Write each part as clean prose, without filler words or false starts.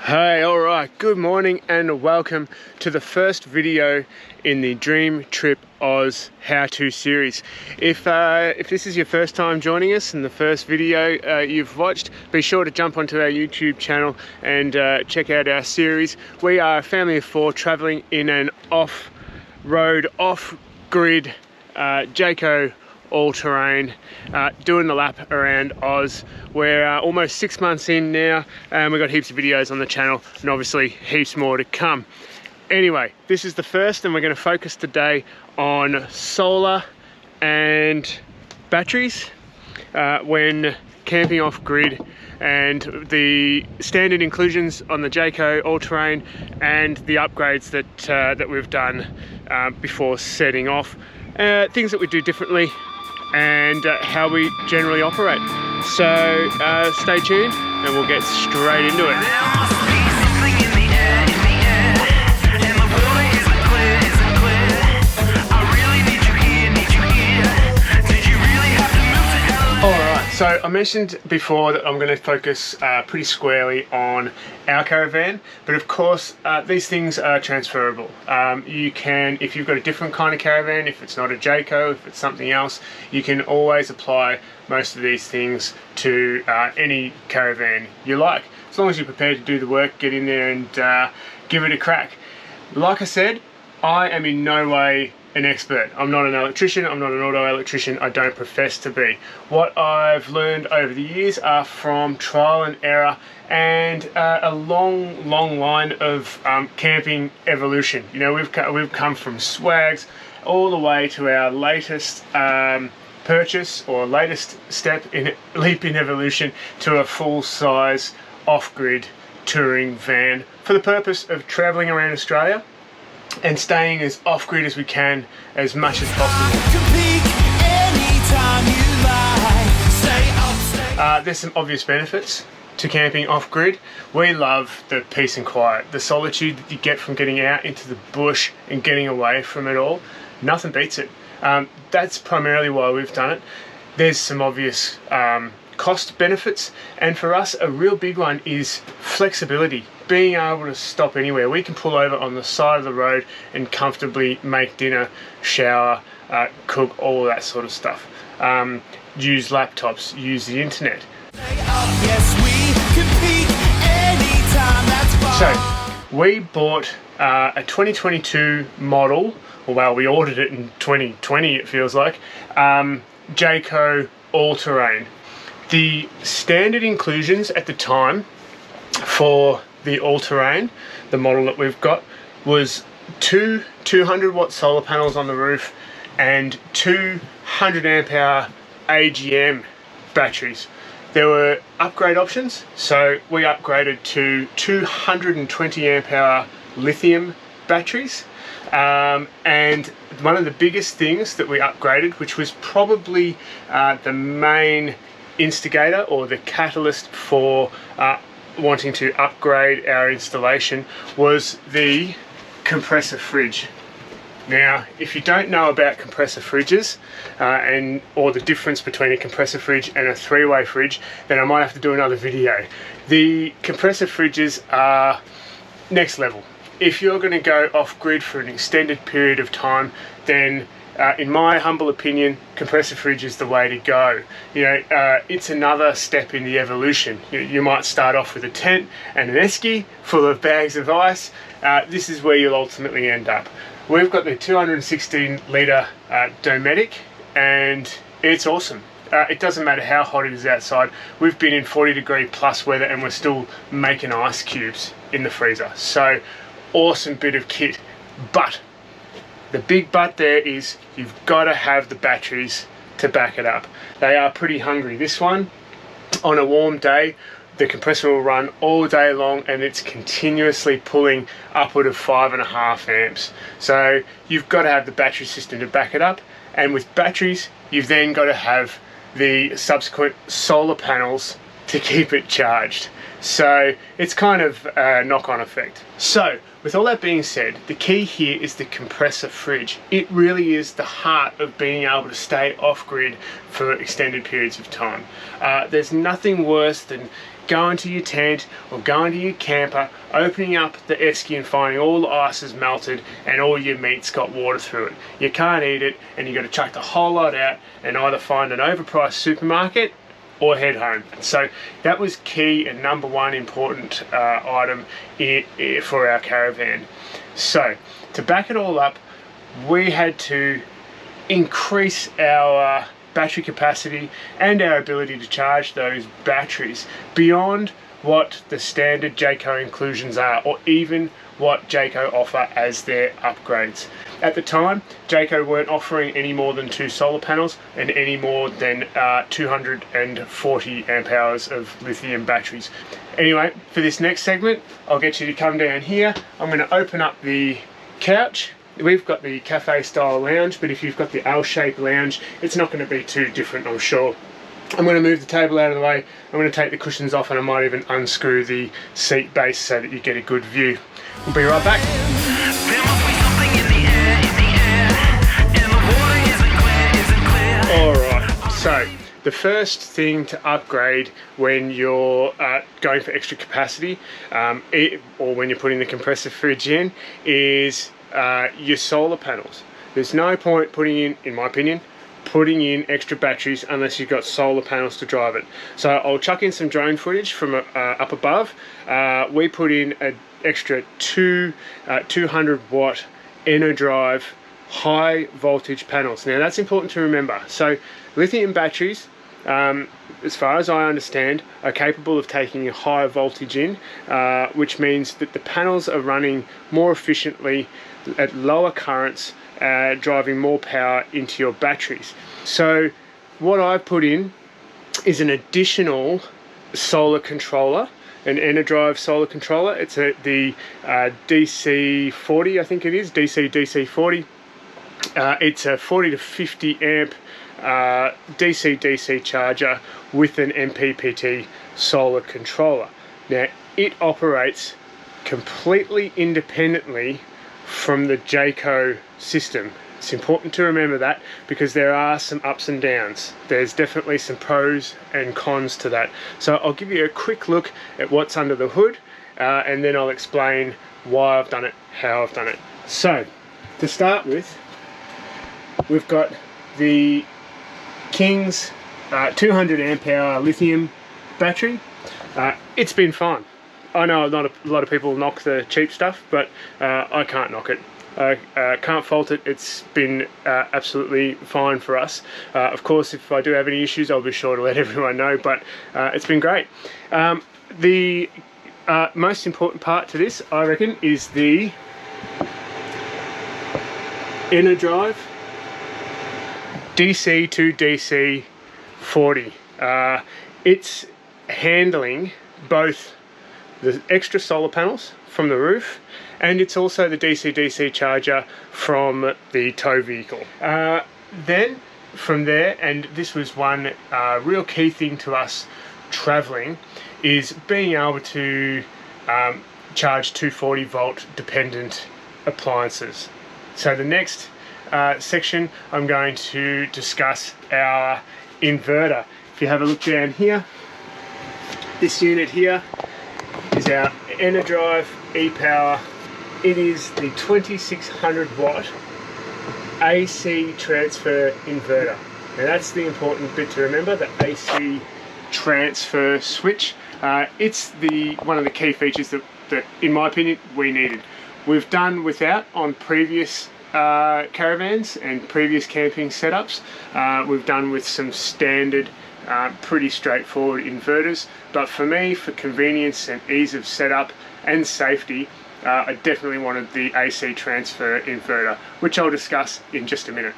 Hey, alright, good morning and welcome to the first video in the Dream Trip Oz how-to series. If this is your first time joining us and the first video you've watched, be sure to jump onto our YouTube channel and check out our series. We are a family of four travelling in an off-road, off-grid Jayco All-Terrain, doing the lap around Oz. We're almost 6 months in now and we've got heaps of videos on the channel and obviously heaps more to come. Anyway, this is the first and we're going to focus today on solar and batteries when camping off grid, and the standard inclusions on the Jayco All-Terrain and the upgrades that we've done before setting off, things that we do differently and how we generally operate. So stay tuned and we'll get straight into it. So I mentioned before that I'm going to focus pretty squarely on our Caravan, but of course these things are transferable. You can, if you've got a different kind of Caravan, if it's not a Jayco, if it's something else, you can always apply most of these things to any Caravan you like. As long as you're prepared to do the work, get in there and give it a crack. Like I said, I am in no way an expert. I'm not an electrician, I'm not an auto electrician, I don't profess to be. What I've learned over the years are from trial and error and a long line of camping evolution. You know, we've come from swags all the way to our latest purchase or latest leap in evolution to a full-size off-grid touring van for the purpose of traveling around Australia and staying as off-grid as we can as much as possible. There's some obvious benefits to camping off-grid. We love the peace and quiet, the solitude that you get from getting out into the bush and getting away from it all. Nothing beats it. That's primarily why we've done it. There's some obvious cost benefits, and for us a real big one is flexibility. Being able to stop anywhere. We can pull over on the side of the road and comfortably make dinner, shower, cook, all that sort of stuff. Use laptops, use the internet. So we bought a 2022 model, or well, we ordered it in 2020 it feels like, Jayco All-Terrain. The standard inclusions at the time for the All-Terrain, the model that we've got, was two 200-watt solar panels on the roof and 200 amp hour AGM batteries. There were upgrade options, so we upgraded to 220 amp hour lithium batteries, and one of the biggest things that we upgraded, which was probably the main instigator or the catalyst for wanting to upgrade our installation, was the compressor fridge. Now, if you don't know about compressor fridges or the difference between a compressor fridge and a three-way fridge, then I might have to do another video. The compressor fridges are next level. If you're going to go off-grid for an extended period of time, then in my humble opinion, compressor fridge is the way to go. You know, it's another step in the evolution. You might start off with a tent and an esky full of bags of ice. This is where you'll ultimately end up. We've got the 216 litre Dometic and it's awesome. It doesn't matter how hot it is outside. We've been in 40-degree plus weather and we're still making ice cubes in the freezer. So awesome bit of kit. But the big but there is you've got to have the batteries to back it up. They are pretty hungry. This one, on a warm day, the compressor will run all day long and it's continuously pulling upward of 5.5 amps. So you've got to have the battery system to back it up, and with batteries you've then got to have the subsequent solar panels to keep it charged. So it's kind of a knock-on effect. So with all that being said, the key here is the compressor fridge. It really is the heart of being able to stay off-grid for extended periods of time. There's nothing worse than going to your tent or going to your camper, opening up the esky and finding all the ice is melted and all your meat's got water through it. You can't eat it, and you've got to chuck the whole lot out and either find an overpriced supermarket or head home. So that was key and number one important item for our caravan. So to back it all up, we had to increase our battery capacity and our ability to charge those batteries beyond what the standard Jayco inclusions are, or even what Jayco offer as their upgrades. At the time, Jayco weren't offering any more than 2 solar panels and any more than 240 amp hours of lithium batteries. Anyway, for this next segment, I'll get you to come down here. I'm going to open up the couch. We've got the cafe style lounge, but if you've got the L-shaped lounge, it's not going to be too different, I'm sure. I'm going to move the table out of the way. I'm going to take the cushions off, and I might even unscrew the seat base so that you get a good view. We'll be right back. Alright, so the first thing to upgrade when you're going for extra capacity, or when you're putting the compressor fridge in, is your solar panels. There's no point putting in my opinion, putting in extra batteries unless you've got solar panels to drive it. So I'll chuck in some drone footage from up above. We put in an extra 200 watt EnerDrive high voltage panels. Now that's important to remember. So lithium batteries, as far as I understand, are capable of taking a higher voltage in, which means that the panels are running more efficiently at lower currents, driving more power into your batteries. So what I've put in is an additional solar controller, an EnerDrive solar controller. It's the DC40, I think it is, DC40. It's a 40 to 50 amp DC charger with an MPPT solar controller. Now it operates completely independently from the Jayco system. It's important to remember that, because there are some ups and downs. There's definitely some pros and cons to that. So I'll give you a quick look at what's under the hood, and then I'll explain why I've done it, how I've done it. So to start with, we've got the King's 200 amp hour lithium battery. It's been fine. I know a lot of people knock the cheap stuff, but I can't knock it. I can't fault it. It's been absolutely fine for us. Of course, if I do have any issues, I'll be sure to let everyone know, but it's been great. The most important part to this, I reckon, is the EnerDrive DC to DC 40. It's handling both the extra solar panels from the roof, and it's also the DC-DC charger from the tow vehicle. Then from there, and this was one real key thing to us traveling, is being able to charge 240 volt dependent appliances. So the next section, I'm going to discuss our inverter. If you have a look down here, this unit here is our EnerDrive e-Power. It is the 2600 watt AC Transfer Inverter. Now that's the important bit to remember, the AC transfer switch. It's one of the key features that in my opinion we needed. We've done without on previous caravans and previous camping setups. We've done with some standard pretty straightforward inverters, but for me, for convenience and ease of setup and safety, I definitely wanted the AC Transfer Inverter, which I'll discuss in just a minute.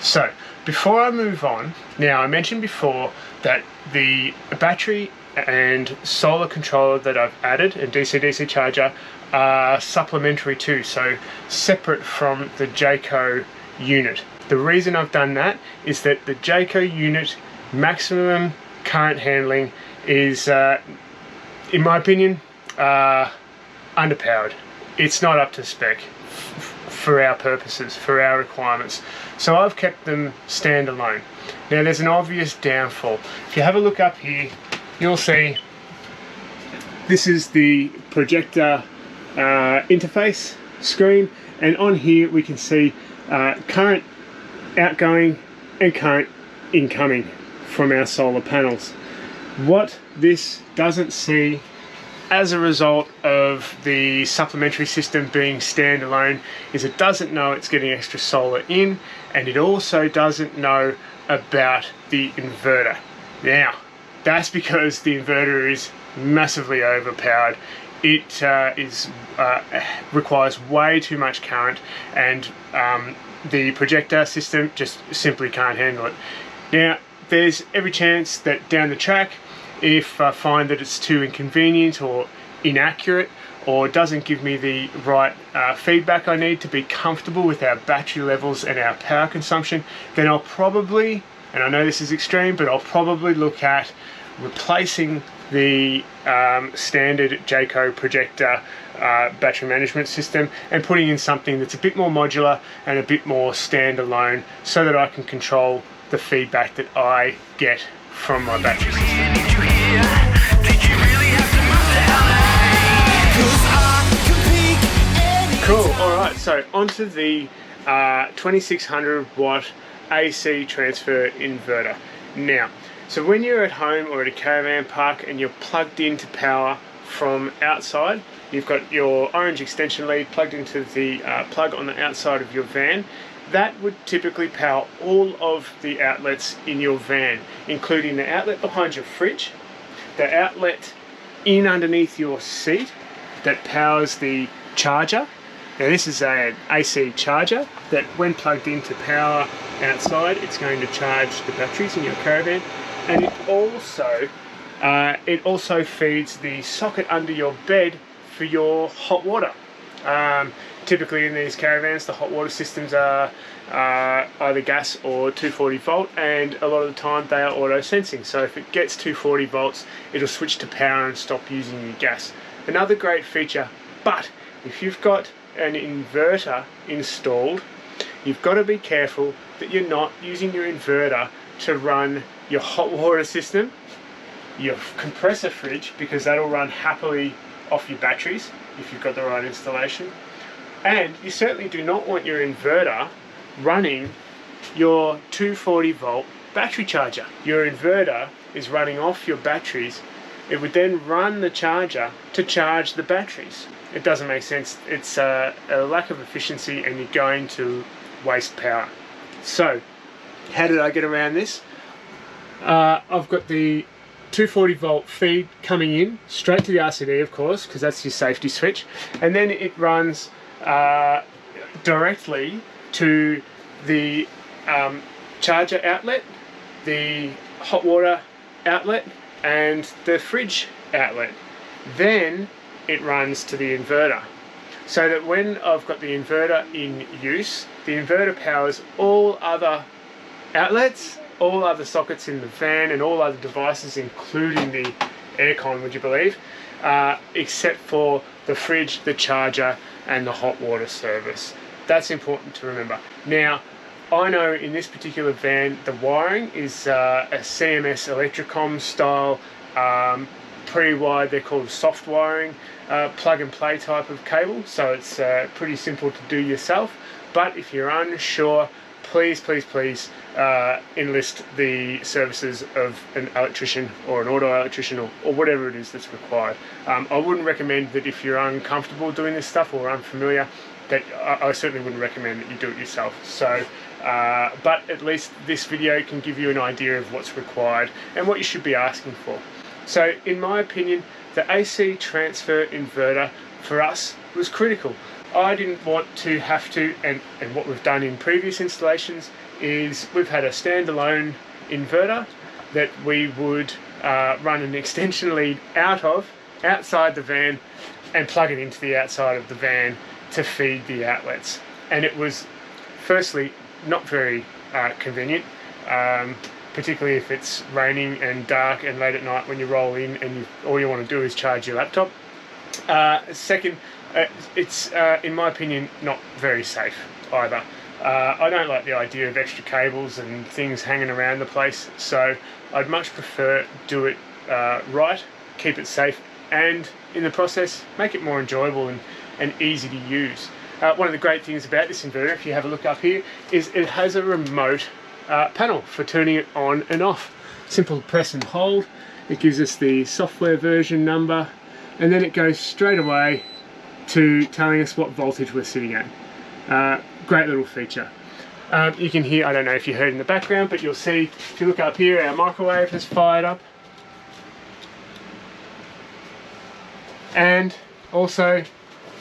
So before I move on, now I mentioned before that the battery and solar controller that I've added and DC-DC charger are supplementary too, so separate from the Jayco unit. The reason I've done that is that the Jayco unit maximum current handling is, in my opinion, underpowered. It's not up to spec for our purposes, for our requirements. So I've kept them standalone. Now there's an obvious downfall. If you have a look up here, you'll see this is the projector interface screen, and on here we can see current outgoing and current incoming from our solar panels. What this doesn't see, as a result of the supplementary system being standalone, is it doesn't know it's getting extra solar in, and it also doesn't know about the inverter. Now, that's because the inverter is massively overpowered. It requires way too much current, and the projector system just simply can't handle it. Now, there's every chance that down the track, if I find that it's too inconvenient or inaccurate or doesn't give me the right feedback I need to be comfortable with our battery levels and our power consumption, then I'll probably, and I know this is extreme, but I'll probably look at replacing the standard Jayco projector battery management system and putting in something that's a bit more modular and a bit more standalone, so that I can control the feedback that I get from my battery system. Cool, alright, so onto the 2600 watt AC Transfer Inverter. Now, so when you're at home or at a caravan park and you're plugged into power from outside, you've got your orange extension lead plugged into the plug on the outside of your van, that would typically power all of the outlets in your van, including the outlet behind your fridge, the outlet in underneath your seat that powers the charger. Now this is an AC charger that when plugged into power outside, it's going to charge the batteries in your caravan, and it also feeds the socket under your bed for your hot water. Typically in these caravans, the hot water systems are either gas or 240 volt, and a lot of the time they are auto sensing. So if it gets 240 volts, it'll switch to power and stop using your gas. Another great feature, but if you've got an inverter installed, you've got to be careful that you're not using your inverter to run your hot water system, your compressor fridge, because that'll run happily off your batteries if you've got the right installation. And you certainly do not want your inverter running your 240 volt battery charger. Your inverter is running off your batteries. It would then run the charger to charge the batteries. It doesn't make sense. It's a lack of efficiency, and you're going to waste power. So, how did I get around this? I've got the 240 volt feed coming in straight to the RCD, of course, because that's your safety switch, and then it runs directly to the charger outlet, the hot water outlet, and the fridge outlet. Then it runs to the inverter, so that when I've got the inverter in use, the inverter powers all other outlets, all other sockets in the van, and all other devices, including the aircon, would you believe, except for the fridge, the charger, and the hot water service. That's important to remember. Now, I know in this particular van, the wiring is a CMS Electrocom style pre-wired. They're called soft wiring, plug and play type of cable, so it's pretty simple to do yourself. But if you're unsure, please enlist the services of an electrician or an auto electrician, or whatever it is that's required. I wouldn't recommend that if you're uncomfortable doing this stuff or unfamiliar, that I certainly wouldn't recommend that you do it yourself. So, but at least this video can give you an idea of what's required and what you should be asking for. So in my opinion, the AC Transfer Inverter for us was critical. I didn't want to have to, and what we've done in previous installations is we've had a standalone inverter that we would run an extension lead outside the van and plug it into the outside of the van to feed the outlets. And it was firstly not very convenient, particularly if it's raining and dark and late at night when you roll in and all you want to do is charge your laptop. Second, it's in my opinion not very safe either. I don't like the idea of extra cables and things hanging around the place, so I'd much prefer do it right, keep it safe, and in the process make it more enjoyable and easy to use. One of the great things about this inverter, if you have a look up here, is it has a remote panel for turning it on and off. Simple press and hold. It gives us the software version number, and then it goes straight away to telling us what voltage we're sitting at. Great little feature. You can hear, I don't know if you heard in the background, but you'll see, if you look up here, our microwave has fired up. And also,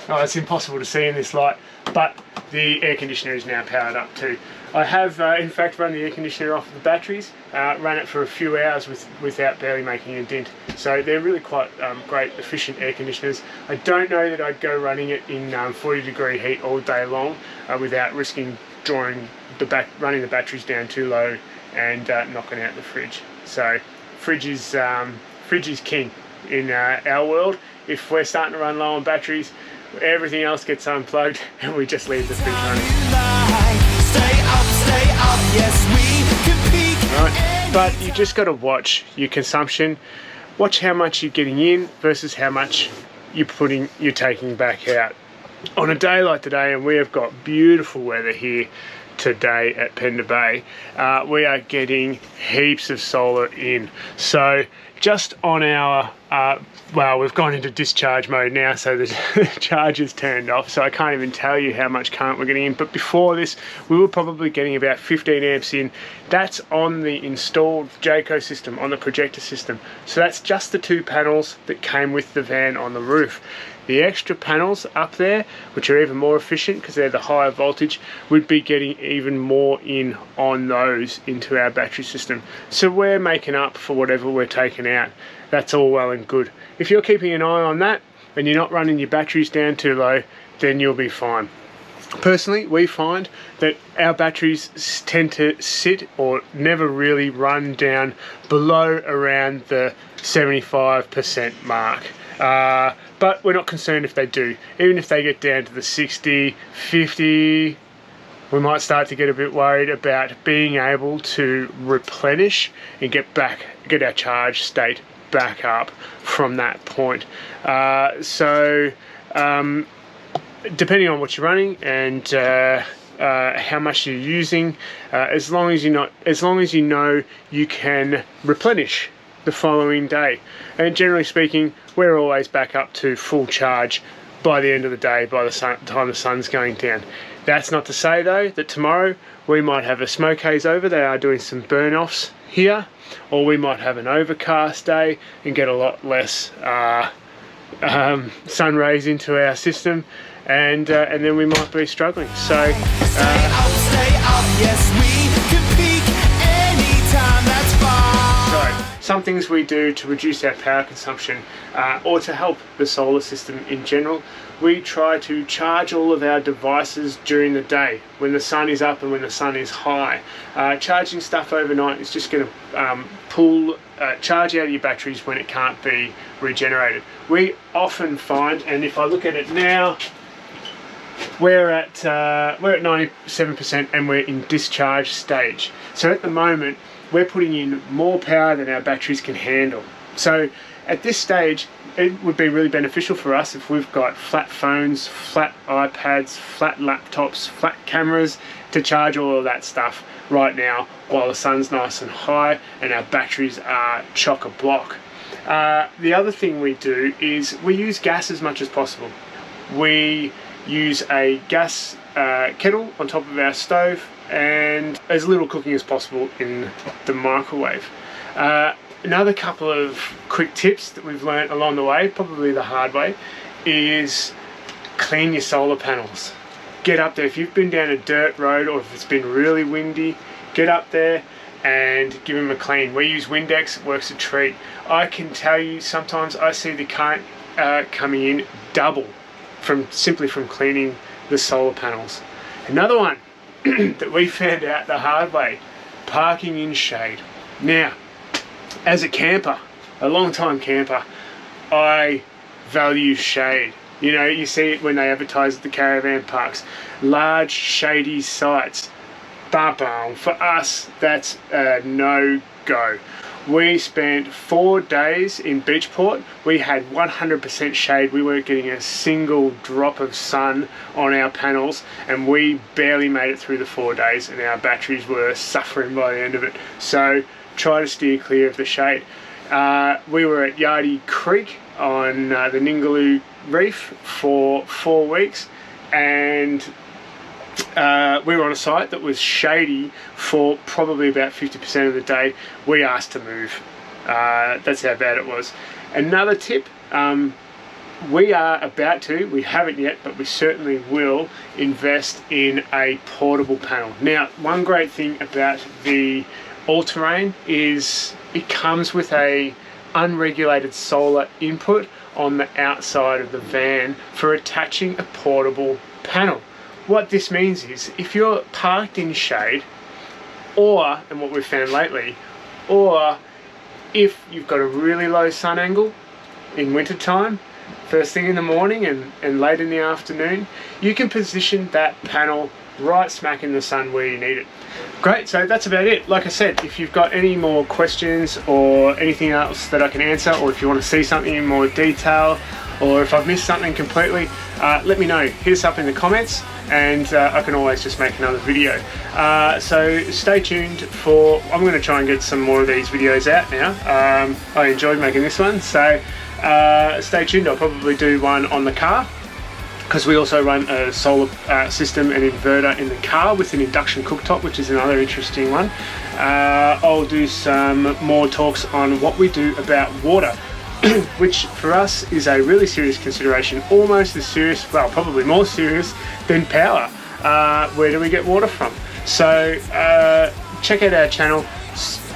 oh, it's impossible to see in this light, but the air conditioner is now powered up too. I have in fact run the air conditioner off of the batteries, ran it for a few hours without barely making a dent. So they're really quite great, efficient air conditioners. I don't know that I'd go running it in 40-degree heat all day long without risking running the batteries down too low and knocking out the fridge. So fridge is king in our world. If we're starting to run low on batteries, everything else gets unplugged and we just leave the fridge running. Right. But you just got to watch your consumption. Watch how much you're getting in versus how much you're taking back out. On a day like today, and we have got beautiful weather here today at Pender Bay, we are getting heaps of solar in. So just on our well, we've gone into discharge mode now, so the charge is turned off, so I can't even tell you how much current we're getting in. But before this, we were probably getting about 15 amps in. That's on the installed Jayco system, on the projector system. So that's just the 2 panels that came with the van on the roof. The extra panels up there, which are even more efficient because they're the higher voltage, would be getting even more in on those into our battery system. So we're making up for whatever we're taking out. That's all well and good. If you're keeping an eye on that and you're not running your batteries down too low, then you'll be fine. Personally, we find that our batteries tend to sit or never really run down below around the 75% mark. But we're not concerned if they do. Even if they get down to the 60, 50, we might start to get a bit worried about being able to replenish and get our charge state back up from that point. So depending on what you're running and how much you're using, as long as you know you can replenish the following day. And generally speaking, we're always back up to full charge by the end of the day, by the time the sun's going down. That's not to say though that tomorrow we might have a smoke haze over. They are doing some burn offs here, or we might have an overcast day and get a lot less sun rays into our system, and then we might be struggling. So some things we do to reduce our power consumption or to help the solar system in general, we try to charge all of our devices during the day when the sun is up and when the sun is high. Charging stuff overnight is just going to pull charge out of your batteries when it can't be regenerated. We often find, and if I look at it now, we're at 97% and we're in discharge stage. So at the moment we're putting in more power than our batteries can handle. So at this stage it would be really beneficial for us if we've got flat phones, flat iPads, flat laptops, flat cameras to charge all of that stuff right now while the sun's nice and high and our batteries are chock-a-block. The other thing we do is we use gas as much as possible. We use a gas kettle on top of our stove and as little cooking as possible in the microwave. Another couple of quick tips that we've learned along the way, probably the hard way, is clean your solar panels. Get up there. If you've been down a dirt road or if it's been really windy, get up there and give them a clean. We use Windex, it works a treat. I can tell you sometimes I see the current coming in double simply from cleaning the solar panels. Another one that we found out the hard way, parking in shade. Now, as a camper, a long time camper, I value shade. You know, you see it when they advertise at the caravan parks, large shady sites. For us, that's a no-go. We spent 4 days in Beachport. We had 100% shade. We weren't getting a single drop of sun on our panels, and we barely made it through the 4 days, and our batteries were suffering by the end of it. So try to steer clear of the shade. We were at Yardie Creek on the Ningaloo Reef for 4 weeks, and we were on a site that was shady for probably about 50% of the day. We asked to move. That's how bad it was. Another tip, we are about to, we haven't yet, but we certainly will invest in a portable panel. Now, one great thing about the All-Terrain is it comes with a unregulated solar input on the outside of the van for attaching a portable panel. What this means is if you're parked in shade, or, and what we've found lately, or if you've got a really low sun angle in winter time, first thing in the morning and late in the afternoon, you can position that panel right smack in the sun where you need it. Great, so that's about it. Like I said, if you've got any more questions or anything else that I can answer, or if you want to see something in more detail, or if I've missed something completely, let me know. Hit us up in the comments, and I can always just make another video. So stay tuned for, I'm going to try and get some more of these videos out now. I enjoyed making this one, so stay tuned. I'll probably do one on the car, because we also run a solar system and inverter in the car with an induction cooktop, which is another interesting one. I'll do some more talks on what we do about water, which for us is a really serious consideration, almost as serious, well, probably more serious than power. Where do we get water from? So check out our channel,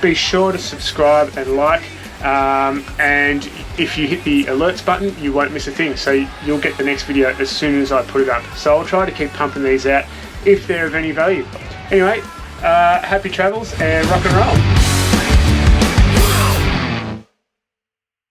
be sure to subscribe and like, and if you hit the alerts button, you won't miss a thing, so you'll get the next video as soon as I put it up. So I'll try to keep pumping these out if they're of any value. Anyway, happy travels and rock and roll.